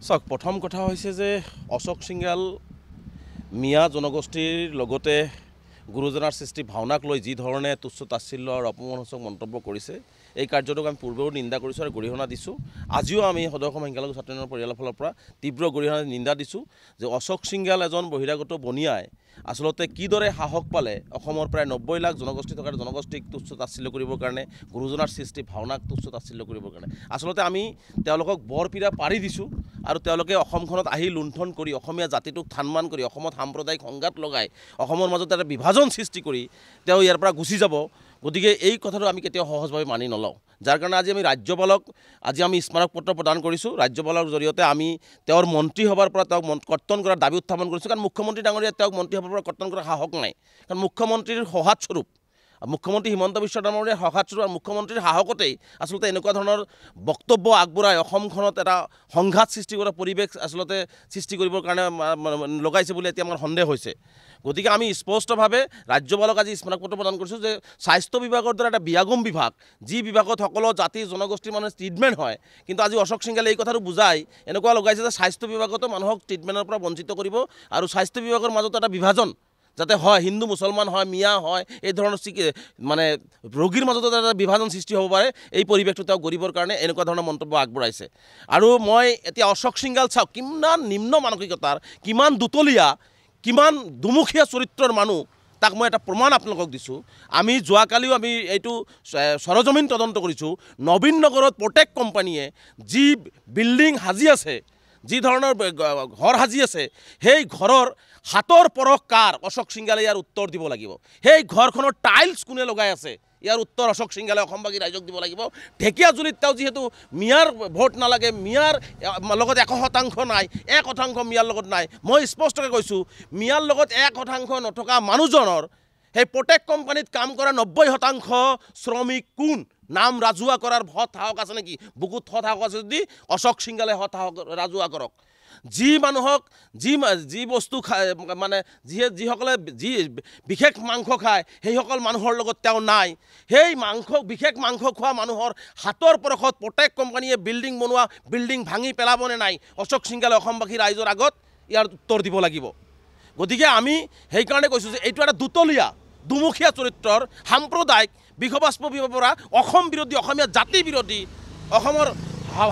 চাওক প্ৰথম কথা হৈছে যে অশোক সিংগাল মিয়া জনগোষ্ঠীৰ লগতে গুৰুজনাৰ সৃষ্টি ভাওনাক লৈ যি ধৰণে তুচ্ছ তাচ্ছিল্য আৰু অপমানসূচক মন্তব্য কৰিছে এই কাৰ্যটোক আমি পূৰ্বেও নিন্দা কৰিছোঁ আৰু গৰিহণা দিছোঁ। আজিও আমি সদৌ অসম সংখ্যালঘু ছাত্ৰ ইউনিয়নৰ পৰিয়ালৰ ফালৰ পৰা তীব্ৰ গৰিহণা নিন্দা দিছোঁ যে অশোক সিংগাল এজন বহিৰাগত বনিয়াই আচলতে কিদৰে সাহস পালে অসমৰ প্ৰায় 90 লাখ জনগোষ্ঠী থকাৰ জনগোষ্ঠীক তুচ্ছ তাচ্ছিল্য কৰিবৰ কাৰণে গুৰুজনাৰ সৃষ্টি ভাওনাক তুচ্ছ তাচ্ছিল্য কৰিবৰ কাৰণে আচলতে আমি তেওঁলোকক বৰপীৰা পাৰি দিছোঁ আৰু তেওঁলোকে অসমখনত আহি লুণ্ঠন কৰি অসমীয়া জাতিটোক থানমান কৰি অসমত সাম্প্ৰদায়িক সংঘাত লগাই অসমৰ মাজত এটা বিভাজন সৃষ্টি কৰি তেওঁ ইয়াৰ পৰা গুচি যাব। গতিকে এই কথাটো আমি কেতিয়াও সহজভাৱে মানি নলওঁ, যাৰ কাৰণে আজি আমি ৰাজ্যপালক আমি স্মাৰক পত্ৰ প্ৰদান কৰিছোঁ। ৰাজ্যপালৰ জৰিয়তে আমি তেওঁৰ মন্ত্ৰী সভাৰ পৰা তেওঁক কৰ্তন কৰাৰ দাবী উত্থাপন কৰিছোঁ, কাৰণ মুখ্যমন্ত্ৰী ডাঙৰীয়া তেওঁক মন্ত্ৰী সভাৰ পৰা কৰ্তন কৰাৰ সাহস নাই। কাৰণ মুখ্যমন্ত্ৰীৰ সহায়স্বৰূপ মুখ্যমন্ত্ৰী হিমন্ত বিশ্ব ডাঙৰীয়াৰ সহায়স্বৰূপ আৰু মুখ্যমন্ত্ৰীৰ সাহসতেই আচলতে এনেকুৱা ধৰণৰ বক্তব্য আগবঢ়াই অসমখনত এটা সংঘাত সৃষ্টি কৰা পৰিৱেশ আচলতে সৃষ্টি কৰিবৰ কাৰণে লগাইছে বুলি এতিয়া আমাৰ সন্দেহ হৈছে। গতিকে আমি স্পষ্টভাৱে ৰাজ্যপালক আজি স্মাৰক পত্ৰ প্ৰদান কৰিছোঁ যে স্বাস্থ্য বিভাগৰ দ্বাৰা এটা বিয়াগম বিভাগ, যি বিভাগত সকলো জাতি জনগোষ্ঠীৰ মানুহে ট্ৰিটমেণ্ট হয়, কিন্তু আজি অশোক সিংগালে এই কথাটো বুজাই এনেকুৱা লগাইছে যে স্বাস্থ্য বিভাগতো মানুহক ট্ৰিটমেণ্টৰ পৰা বঞ্চিত কৰিব আৰু স্বাস্থ্য বিভাগৰ মাজত এটা বিভাজন যাতে হয়, হিন্দু মুছলমান হয়, মিয়া হয়, এই ধৰণৰ মানে ৰোগীৰ মাজত এটা বিভাজন সৃষ্টি হ'ব পাৰে, এই পৰিৱেশটো তেওঁ গঢ়িবৰ কাৰণে এনেকুৱা ধৰণৰ মন্তব্য আগবঢ়াইছে। আৰু মই এতিয়া অশোক সিংগাল চাওক কিমান নিম্ন মানসিকতাৰ, কিমান দুতলীয়া, কিমান দুমুখীয়া চৰিত্ৰৰ মানুহ, তাক মই এটা প্ৰমাণ আপোনালোকক দিছোঁ। আমি যোৱাকালিও আমি এইটো সৰজমিন তদন্ত কৰিছোঁ। নবীন নগৰত প্ৰত্যেক কোম্পানীয়ে যি বিল্ডিং সাজি আছে, যি ধৰণৰ ঘৰ সাজি আছে, সেই ঘৰৰ হাতৰ পৰশ কাৰ, অশোক সিংগালে ইয়াৰ উত্তৰ দিব লাগিব। সেই ঘৰখনৰ টাইলছ কোনে লগাই আছে, ইয়াৰ উত্তৰ অশোক সিংগালে অসমবাসী ৰাইজক দিব লাগিব। ঢেকীয়াজুলিত তেওঁ যিহেতু মিয়াৰ ভোট নালাগে, মিয়াৰ লগত 100% নাই, 1% মিয়াৰ লগত নাই, মই স্পষ্টকৈ কৈছোঁ মিয়াৰ লগত 1% নথকা মানুহজনৰ সেই প্ৰত্যেক কোম্পানীত কাম কৰা 90% শ্ৰমিক কোন, নাম ৰাজহুৱা কৰাৰ সাহস আছে নেকি? বুকুত সাহস আছে যদি অশোক সিংগালে সাহস ৰাজহুৱা কৰক। যি মানুহক যি বস্তু খায়, মানে যিসকলে যি বিশেষ মাংস খায়, সেইসকল মানুহৰ লগত তেওঁ নাই। সেই বিশেষ মাংস খোৱা মানুহৰ হাতৰ পৰশত প্ৰত্যেক কোম্পানীয়ে বিল্ডিং বনোৱা, বিল্ডিং ভাঙি পেলাবনে নাই, অশোক সিংগালে অসমবাসী ৰাইজৰ আগত ইয়াৰ উত্তৰ দিব লাগিব। গতিকে আমি সেইকাৰণে কৈছোঁ যে এইটো এটা দুতলীয়া দুমুখীয়া চৰিত্ৰৰ সাম্প্ৰদায়িক বিষবাস্প পৰা অসম বিৰোধী, অসমীয়া জাতি বিৰোধী, অসমৰ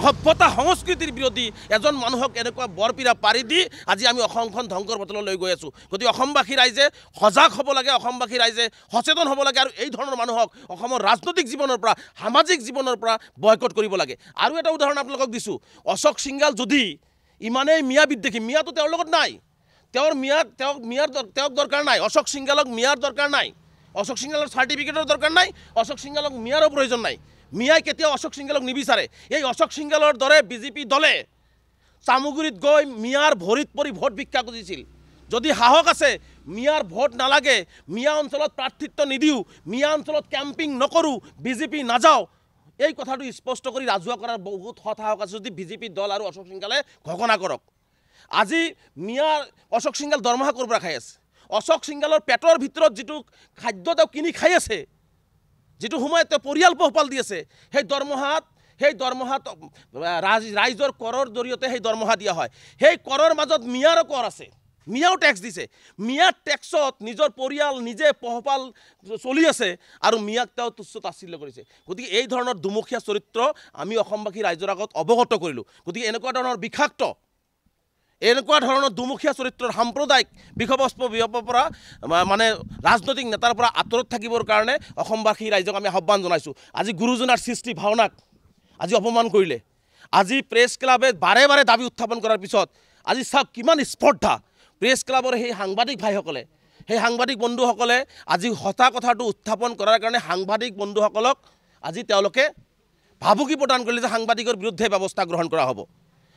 সভ্যতা সংস্কৃতিৰ বিৰোধী এজন মানুহক এনেকুৱা বৰপীৰা পাৰি দি আজি আমি অসমখন ধ্বংসৰ পথলৈ লৈ গৈ আছোঁ। গতিকে অসমবাসী ৰাইজে সজাগ হ'ব লাগে, অসমবাসী ৰাইজে সচেতন হ'ব লাগে আৰু এই ধৰণৰ মানুহক অসমৰ ৰাজনৈতিক জীৱনৰ পৰা, সামাজিক জীৱনৰ পৰা বয়কট কৰিব লাগে। আৰু এটা উদাহৰণ আপোনালোকক দিছোঁ, অশোক সিংগাল যদি ইমানেই মিয়া বিদ্বেষী, মিয়াটো তেওঁৰ লগত নাই, তেওঁক দৰকাৰ নাই, অশোক সিংগালক মিয়াৰ দৰকাৰ নাই, অশোক সিংগালৰ চাৰ্টিফিকেটৰ দৰকাৰ নাই, অশোক সিংগালক মিয়াৰো প্ৰয়োজন নাই। মিয়াই কেতিয়াও অশোক সিংগালক নিবিচাৰে। এই অশোক সিংগালৰ দৰে বিজেপি দলে চামুগুৰিত গৈ মিয়াৰ ভৰিত পৰি ভোট ভিক্ষা খুজিছিল। যদি সাহস আছে, মিয়াৰ ভোট নালাগে, মিয়া অঞ্চলত প্ৰাৰ্থিত্ব নিদিওঁ, মিয়া অঞ্চলত কেম্পিং নকৰোঁ, বিজেপি নাযাওঁ, এই কথাটো স্পষ্ট কৰি ৰাজহুৱা কৰাৰ বহুত সাহস আছে যদি বিজেপি দল আৰু অশোক সিংগালে ঘোষণা কৰক। আজি মিয়াৰ অশোক সিংগাল দৰমহা ক'ৰ পৰা খাই আছে? অশোক সিংগালৰ পেটৰ ভিতৰত যিটো খাদ্য তেওঁ কিনি খাই আছে, যিটো সময়ত তেওঁ পৰিয়াল পোহপাল দি আছে, সেই দৰমহাত ৰাইজৰ কৰৰ জৰিয়তে সেই দৰমহা দিয়া হয়। সেই কৰৰ মাজত মিয়াৰো কৰ আছে, মিয়াও টেক্স দিছে। মিয়াৰ টেক্সত নিজৰ পৰিয়াল নিজে পোহপাল চলি আছে আৰু মিয়াক তেওঁ তুচ্ছ তাচ্ছিল্য কৰিছে। গতিকে এই ধৰণৰ দুমুখীয়া চৰিত্ৰ আমি অসমবাসী ৰাইজৰ আগত অৱগত কৰিলোঁ। গতিকে এনেকুৱা ধৰণৰ বিষাক্ত, এনেকুৱা ধৰণৰ দুমুখীয়া চৰিত্ৰৰ সাম্প্ৰদায়িক বিষবস্প পৰা মানে ৰাজনৈতিক নেতাৰ পৰা আঁতৰত থাকিবৰ কাৰণে অসমবাসী ৰাইজক আমি আহ্বান জনাইছোঁ। আজি গুৰুজনাৰ সৃষ্টি ভাওনাক আজি অপমান কৰিলে, আজি প্ৰেছ ক্লাবে বাৰে বাৰে দাবী উত্থাপন কৰাৰ পিছত আজি চাওক কিমান স্পৰ্ধা। প্ৰেছ ক্লাবৰ সেই সাংবাদিক ভাইসকলে, সেই সাংবাদিক বন্ধুসকলে আজি সঁচা কথাটো উত্থাপন কৰাৰ কাৰণে সাংবাদিক বন্ধুসকলক আজি তেওঁলোকে ভাবুকি প্ৰদান কৰিলে যে সাংবাদিকৰ বিৰুদ্ধে ব্যৱস্থা গ্ৰহণ কৰা হ'ব।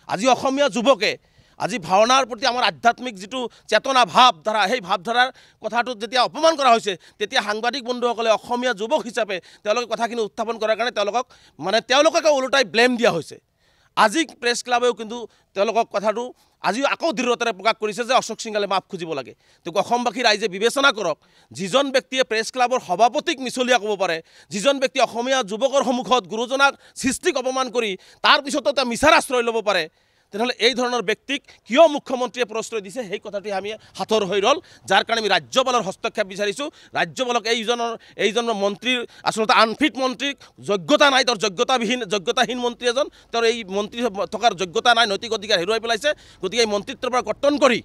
আজি অসমীয়া যুৱকে আজি ভাওনাৰ প্ৰতি আমাৰ আধ্যাত্মিক যিটো চেতনা ভাৱধাৰা, সেই ভাৱধাৰাৰ কথাটোত যেতিয়া অপমান কৰা হৈছে, তেতিয়া সাংবাদিক বন্ধুসকলে অসমীয়া যুৱক হিচাপে তেওঁলোকে কথাখিনি উত্থাপন কৰাৰ কাৰণে তেওঁলোককে ওলোটাই ব্লেম দিয়া হৈছে। আজি প্ৰেছ ক্লাবেও কিন্তু তেওঁলোকক কথাটো আজিও আকৌ দৃঢ়তাৰে প্ৰকাশ কৰিছে যে অশোক সিংগালে মাফ খুজিব লাগে। তেওঁক অসমবাসী ৰাইজে বিবেচনা কৰক। যিজন ব্যক্তিয়ে প্ৰেছ ক্লাবৰ সভাপতিক মিছলীয়া ক'ব পাৰে, যিজন ব্যক্তি অসমীয়া যুৱকৰ সন্মুখত গুৰুজনাক সৃষ্টিক অপমান কৰি তাৰপিছতো তেওঁ মিছাৰ আশ্ৰয় ল'ব পাৰে, তেনেহ'লে এই ধৰণৰ ব্যক্তিক কিয় মুখ্যমন্ত্ৰীয়ে প্ৰশ্ৰয় দিছে সেই কথাটোৱে আমি হাতৰ হৈ ৰ'ল, যাৰ কাৰণে আমি ৰাজ্যপালৰ হস্তক্ষেপ বিচাৰিছোঁ। ৰাজ্যপালক এইজন মন্ত্ৰীৰ আচলতে আনফিট মন্ত্ৰীৰ যোগ্যতা নাই, তেওঁৰ যোগ্যতাহীন মন্ত্ৰী এজন, তেওঁৰ এই মন্ত্ৰী থকাৰ যোগ্যতা নাই, নৈতিক অধিকাৰ হেৰুৱাই পেলাইছে। গতিকে এই মন্ত্ৰিত্বৰ পৰা কৰ্তন কৰি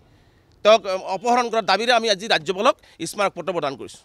তেওঁক অপহৰণ কৰাৰ দাবীৰে আমি আজি ৰাজ্যপালক স্মাৰক পত্ৰ প্ৰদান কৰিছোঁ।